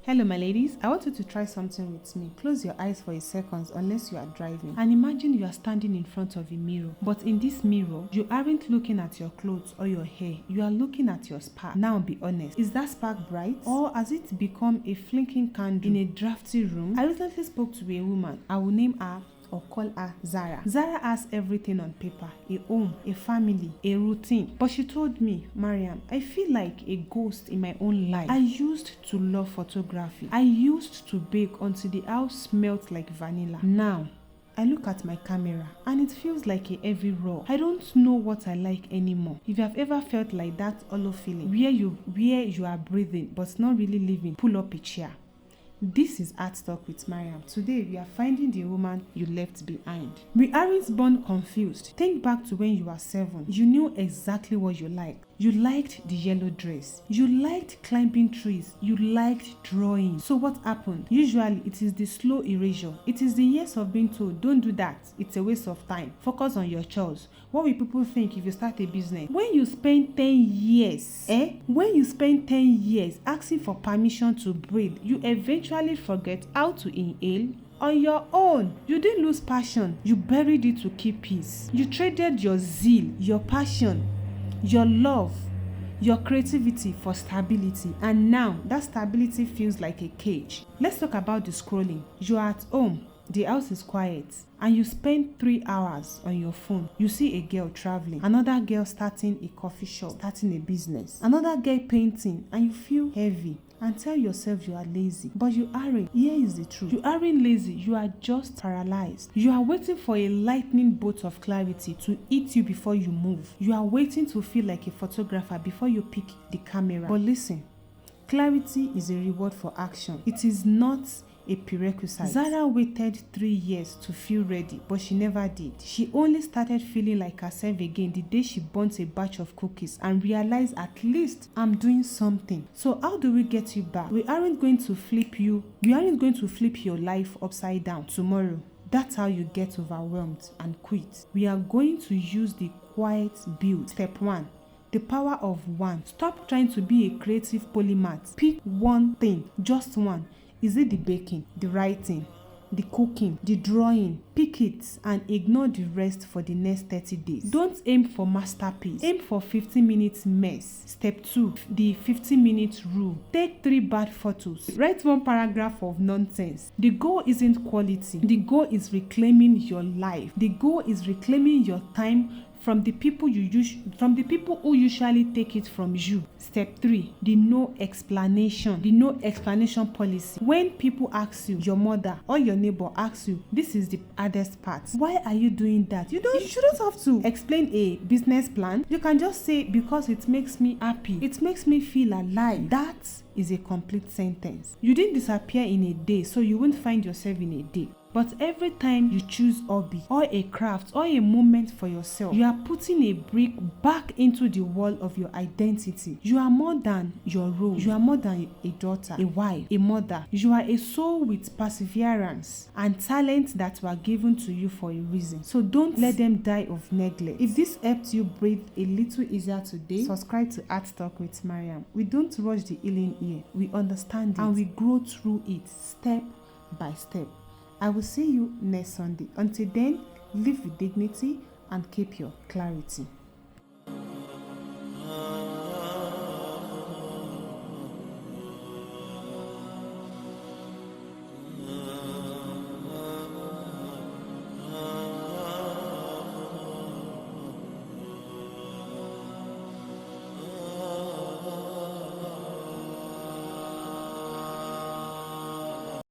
Hello my ladies, I want you to try something with me. Close your eyes for a second unless you are driving. And imagine you are standing in front of a mirror. But in this mirror, you aren't looking at your clothes or your hair. You are looking at your spark. Now be honest, is that spark bright? Or has it become a flickering candle in a drafty room? I recently spoke to a woman. I will name her or call her Zara. Zara has everything on paper, a home, a family, a routine. But she told me, Maryam, I feel like a ghost in my own life. I used to love photography. I used to bake until the house smelled like vanilla. Now, I look at my camera and it feels like a heavy raw. I don't know what I like anymore. If you have ever felt like that hollow feeling, where you are breathing but not really living, pull up a chair. This is HeartTalk with Maryam. Today we are finding the woman you left behind. We aren't born confused. Think back to when you were 7. You knew exactly what you liked. You liked the yellow dress. You liked climbing trees. You liked drawing. So what happened? Usually it is the slow erasure. It is the years of being told, don't do that. It's a waste of time. Focus on your chores. What will people think if you start a business? When you spend 10 years, When you spend 10 years asking for permission to breathe, you eventually forget how to inhale on your own. You didn't lose passion. You buried it to keep peace. You traded your zeal, your passion, your love, your creativity for stability, and now that stability feels like a cage. Let's talk about the scrolling. You are at home, the house is quiet, and you spend 3 hours on your phone. You see a girl traveling, another girl starting a coffee shop, starting a business, another girl painting, and you feel heavy and tell yourself you are lazy. But you aren't. Here is the truth. You aren't lazy. You are just paralyzed. You are waiting for a lightning bolt of clarity to hit you before you move. You are waiting to feel like a photographer before you pick the camera. But listen, clarity is a reward for action. It is not a prerequisite. Zara waited 3 years to feel ready, but she never did. She only started feeling like herself again the day she burnt a batch of cookies and realized, at least I'm doing something. So how do we get you back? We aren't going to flip your life upside down tomorrow. That's how you get overwhelmed and quit. We are going to use the quiet build. Step 1. The power of 1. Stop trying to be a creative polymath. Pick one thing, just one. Is it the baking, the writing, the cooking, the drawing? Pick it and ignore the rest for the next 30 days. Don't aim for masterpiece. Aim for 15 minutes mess. Step 2, the 15-minute rule. Take 3 bad photos. Write 1 paragraph of nonsense. The goal isn't quality. The goal is reclaiming your life. The goal is reclaiming your time from the people who usually take it from you. Step 3, the no explanation policy. When people ask you, your mother or your neighbor asks you, this is the hardest part. Why are you doing that? You shouldn't have to explain a business plan. You can just say, because it makes me happy. It makes me feel alive. That is a complete sentence. You didn't disappear in a day, so you won't find yourself in a day. But every time you choose hobby or a craft or a moment for yourself, you are putting a brick back into the wall of your identity. You are more than your role. You are more than a daughter, a wife, a mother. You are a soul with perseverance and talent that were given to you for a reason. So don't let them die of neglect. If this helped you breathe a little easier today, subscribe to HeartTalk with Maryam. We don't rush the healing here. We understand it and we grow through it step by step. I will see you next Sunday. Until then, live with dignity and keep your clarity.